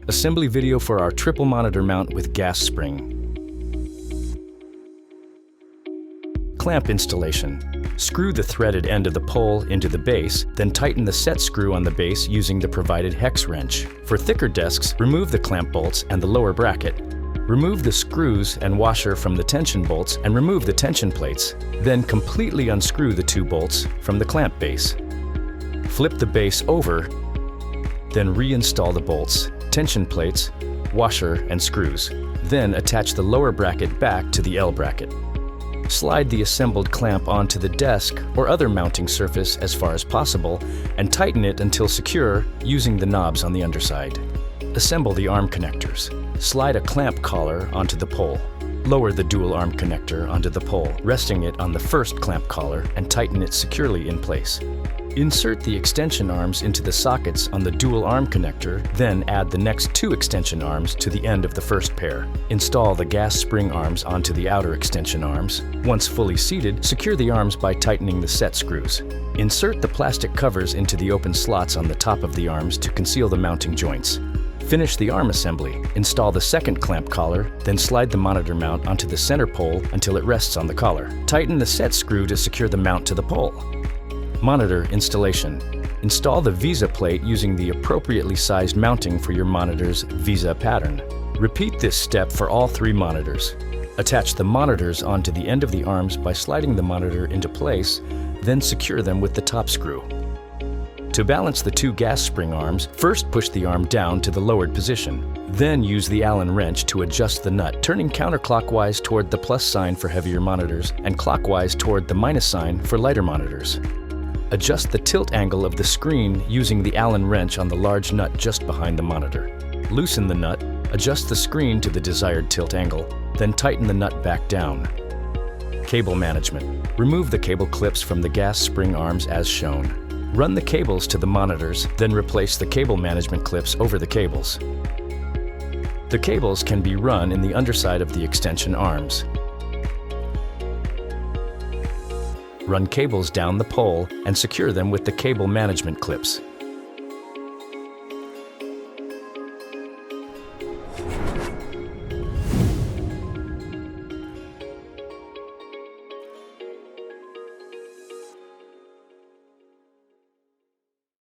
Assembly video for our triple monitor mount with gas spring. Clamp installation. Screw the threaded end of the pole into the base, then tighten the set screw on the base using the provided hex wrench. For thicker desks, remove the clamp bolts and the lower bracket. Remove the screws and washer from the tension bolts and remove the tension plates. Then completely unscrew the 2 bolts from the clamp base. Flip the base over, then reinstall the bolts, tension plates, washer, and screws. Then attach the lower bracket back to the L bracket. Slide the assembled clamp onto the desk or other mounting surface as far as possible and tighten it until secure using the knobs on the underside. Assemble the arm connectors. Slide a clamp collar onto the pole. Lower the dual arm connector onto the pole, resting it on the first clamp collar and tighten it securely in place. Insert the extension arms into the sockets on the dual arm connector, then add the next 2 extension arms to the end of the first pair. Install the gas spring arms onto the outer extension arms. Once fully seated, secure the arms by tightening the set screws. Insert the plastic covers into the open slots on the top of the arms to conceal the mounting joints. Finish the arm assembly. Install the second clamp collar, then slide the monitor mount onto the center pole until it rests on the collar. Tighten the set screw to secure the mount to the pole. Monitor installation. Install the Visa plate using the appropriately sized mounting for your monitor's Visa pattern. Repeat this step for all 3 monitors. Attach the monitors onto the end of the arms by sliding the monitor into place, then secure them with the top screw. To balance the 2 gas spring arms, first push the arm down to the lowered position. Then use the Allen wrench to adjust the nut, turning counterclockwise toward the plus sign for heavier monitors and clockwise toward the minus sign for lighter monitors. Adjust the tilt angle of the screen using the Allen wrench on the large nut just behind the monitor. Loosen the nut, adjust the screen to the desired tilt angle, then tighten the nut back down. Cable management. Remove the cable clips from the gas spring arms as shown. Run the cables to the monitors, then replace the cable management clips over the cables. The cables can be run in the underside of the extension arms. Run cables down the pole and secure them with the cable management clips.